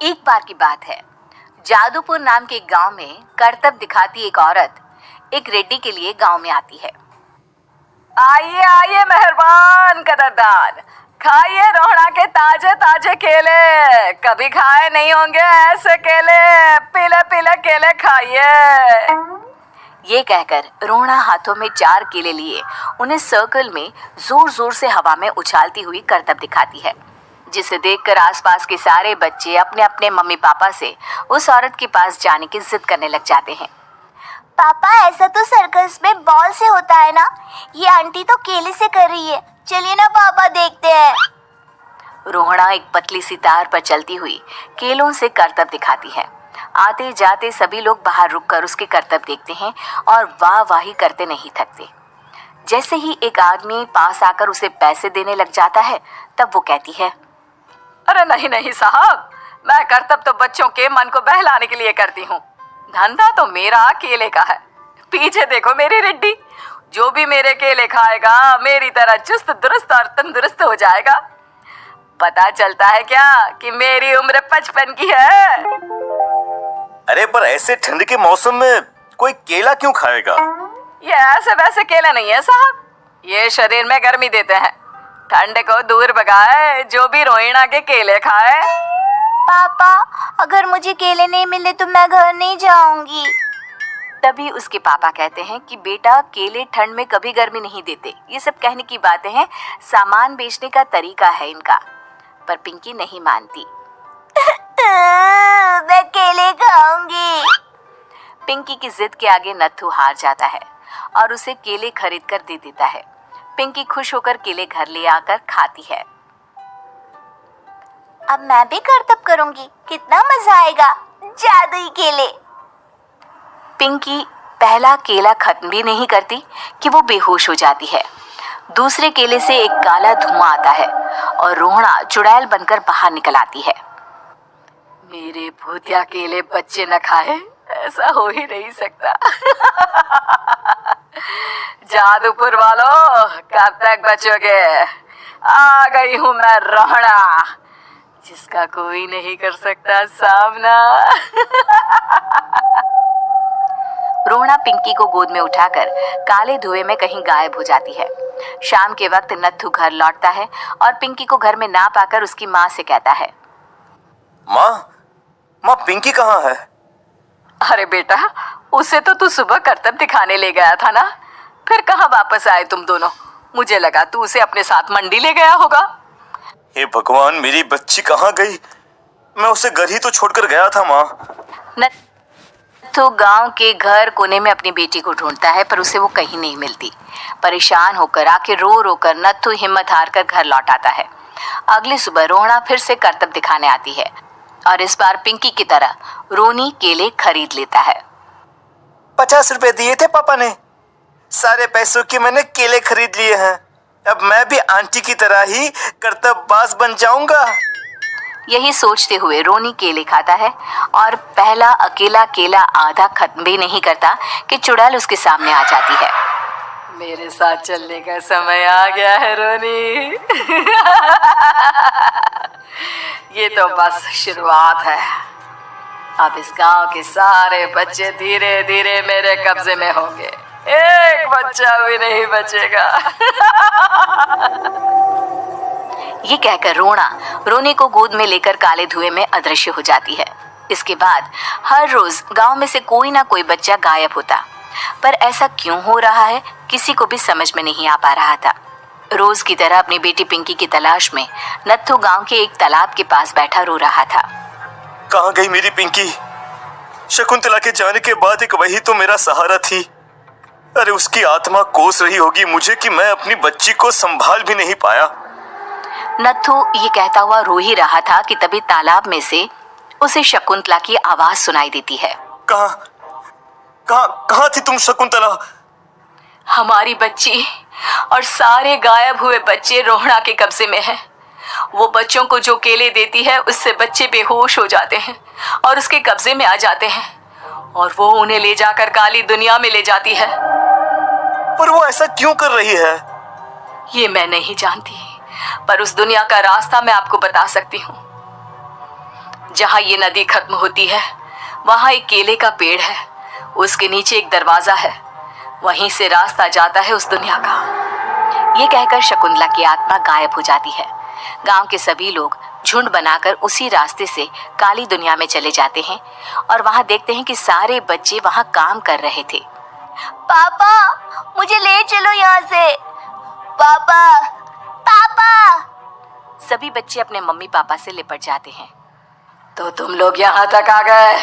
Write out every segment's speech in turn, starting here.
एक बार की बात है। जादूपुर नाम के एक गांव में करतब दिखाती एक औरत एक रेड्डी के लिए गांव में आती है। आइए आइए मेहरबान कदरदान, खाइए रोहड़ा के ताजे ताजे केले। कभी खाए नहीं होंगे ऐसे केले, पीले पीले केले खाइए। ये कहकर रोहड़ा हाथों में 4 केले लिए उन्हें सर्कल में जोर जोर से हवा में उछालती हुई करतब दिखाती है, जिसे देखकर आसपास के सारे बच्चे अपने अपने मम्मी पापा से उस औरत के पास जाने की जिद करने लग जाते हैं। पापा, ऐसा तो सर्कस में बॉल से होता है ना, ये आंटी तो केले से कर रही है। चलिए ना पापा, देखते हैं। रोहड़ा एक पतली सी तार पर चलती हुई केलों से करतब दिखाती है। आते जाते सभी लोग बाहर रुककर उसके करतब देखते हैं और वाह वाही करते नहीं थकते। जैसे ही एक आदमी पास आकर उसे पैसे देने लग जाता है, तब वो कहती है, अरे नहीं नहीं साहब, मैं करतब तो बच्चों के मन को बहलाने के लिए करती हूँ। धंधा तो मेरा केले का है। पीछे देखो मेरी रेड्डी, जो भी मेरे केले खाएगा मेरी तरह चुस्त दुरुस्त और तंदुरुस्त हो जाएगा। पता चलता है क्या कि मेरी उम्र 55 की है। अरे पर ऐसे ठंड के मौसम में कोई केला क्यों खाएगा? ये ऐसे वैसे केले नहीं है साहब, ये शरीर में गर्मी देते हैं। ठंड को दूर भगाए जो भी रोहिणा के केले खाए। पापा, अगर मुझे केले नहीं मिले तो मैं घर नहीं जाऊंगी। तभी उसके पापा कहते हैं कि बेटा, केले ठंड में कभी गर्मी नहीं देते। ये सब कहने की बातें हैं, सामान बेचने का तरीका है इनका। पर पिंकी नहीं मानती। मैं केले खाऊंगी। पिंकी की जिद के आगे नत्थू हार जाता है और उसे केले खरीद कर दे देता है। पिंकी खुश होकर केले घर ले आकर खाती है। अब मैं भी करतब करूंगी, कितना मजा आएगा। जादुई केले। पिंकी पहला केला खत्म भी नहीं करती कि वो बेहोश हो जाती है। दूसरे केले से एक काला धुआं आता है और रोहड़ा चुड़ैल बनकर बाहर निकल आती है। मेरे भूतिया केले बच्चे न खाए, ऐसा हो ही नहीं सकता। जादूपुर वालों, कब तक बचोगे? आ गई हूं मैं रोहड़ा, जिसका कोई नहीं कर सकता सामना। रोहड़ा पिंकी को गोद में उठाकर काले धुएं में कहीं गायब हो जाती है। शाम के वक्त नत्थू घर लौटता है और पिंकी को घर में ना पाकर उसकी माँ से कहता है, माँ पिंकी कहाँ है? अरे बेटा, उसे तो तू सुबह करतब दिखाने ले गया था ना, फिर कहाँ वापस आए तुम दोनों? मुझे लगा तू उसे अपने साथ मंडी ले गया होगा। हे भगवान, मेरी बच्ची कहाँ गई? मैं उसे घर ही तो छोड़कर गया था माँ। नत्थू गांव के घर कोने में अपनी बेटी को ढूंढता है, पर उसे वो कहीं नहीं मिलती। परेशान होकर आखिर रो रो कर नत्थू हिम्मत हार कर घर लौट आता है। अगली सुबह रोहड़ा फिर से करतब दिखाने आती है और इस बार पिंकी की तरह रोनी केले खरीद लेता है। 50 रुपए दिए थे पापा ने, सारे पैसों के मैंने केले खरीद लिए हैं। अब मैं भी आंटी की तरह ही करतबबाज बन जाऊंगा। यही सोचते हुए रोनी केले खाता है और पहला अकेला केला आधा खत्म भी नहीं करता कि चुड़ैल उसके सामने आ जाती है। मेरे साथ चलने का समय आ गया है रोनी। ये तो बस शुरुआत है। अब इस गांव के सारे बच्चे धीरे धीरे मेरे कब्जे में होंगे, एक बच्चा भी नहीं बचेगा। ये कहकर रोनी को गोद में लेकर काले धुएं में अदृश्य हो जाती है। इसके बाद हर रोज गांव में से कोई ना कोई बच्चा गायब होता, पर ऐसा क्यों हो रहा है किसी को भी समझ में नहीं आ पा रहा था। रोज की तरह अपनी बेटी पिंकी की तलाश में नत्थू गांव के एक तालाब के पास बैठा रो रहा था। कहाँ गई मेरी पिंकी? शकुंतला के जाने के बाद एक वही तो मेरा सहारा थी। अरे उसकी आत्मा कोस रही होगी मुझे कि मैं अपनी बच्ची को संभाल भी नहीं पाया। नत्थू ये कहता हुआ रो ही रहा था कि तभी तालाब में से उसे शकुंतला की आवाज सुनाई देती है। कहाँ थी तुम शकुंतला? हमारी बच्ची और सारे गायब हुए बच्चे रोहड़ा के कब्जे में हैं। वो बच्चों को जो केले देती है उससे बच्चे बेहोश हो जाते हैं और उसके कब्जे में आ जाते हैं और वो उन्हें ले जाकर काली दुनिया में ले जाती है। पर वो ऐसा क्यों कर रही है? ये मैं नहीं जानती, पर उस दुनिया का रास्ता मैं आपको बता सकती हूँ। जहाँ ये नदी खत्म होती है वहाँ एक केले का पेड़ है, उसके नीचे एक दरवाजा है, वहीं से रास्ता जाता है उस दुनिया का। ये कहकर शकुंतला की आत्मा गायब हो जाती है। गांव के सभी लोग झुंड बनाकर उसी रास्ते से काली दुनिया में चले जाते हैं और वहां देखते हैं कि सारे बच्चे वहां काम कर रहे थे। पापा मुझे ले चलो यहाँ से। पापा पापा। सभी बच्चे अपने मम्मी पापा से लिपट जाते हैं। तो तुम लोग यहाँ तक आ गए?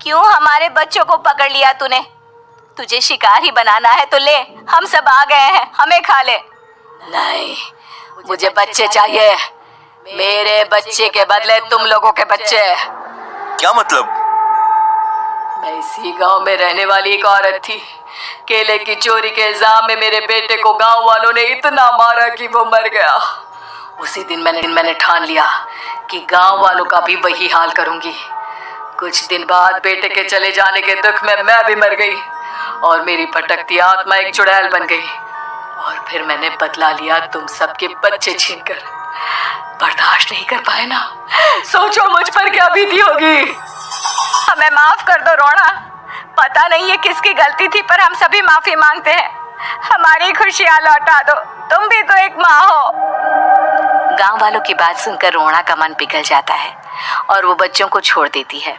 क्यों हमारे बच्चों को पकड़ लिया तूने? तुझे शिकार ही बनाना है तो ले, हम सब आ गए हैं, हमें खा ले। नहीं, मुझे बच्चे चाहिए, मेरे बच्चे के बदले तुम लोगों के बच्चे। क्या मतलब? मैं इसी गांव में रहने वाली एक औरत थी। केले की चोरी के इल्जाम में मेरे बेटे को गांव वालों ने इतना मारा कि वो मर गया। उसी दिन मैंने ठान लिया कि गांव वालों का भी वही हाल करूंगी। कुछ दिन बाद बेटे के चले जाने के दुख में मैं भी मर गई और मेरी भटकती आत्मा एक चुड़ैल बन गई। और फिर मैंने बदला लिया तुम सबके बच्चे छीनकर। बर्दाश्त नहीं कर पाए ना? सोचो मुझ पर क्या बीती होगी। हमें माफ कर दो रोना। पता नहीं ये किसकी गलती थी, पर हम सभी माफी मांगते हैं। हमारी खुशियाँ लौटा दो, तुम भी तो एक माँ हो। गांव वालों की बात सुनकर रोना का मन पिघल जाता है और वो बच्चों को छोड़ देती है।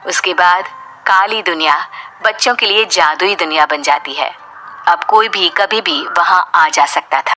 उसके बाद काली दुनिया बच्चों के लिए जादुई दुनिया बन जाती है। अब कोई भी कभी भी वहां आ जा सकता था।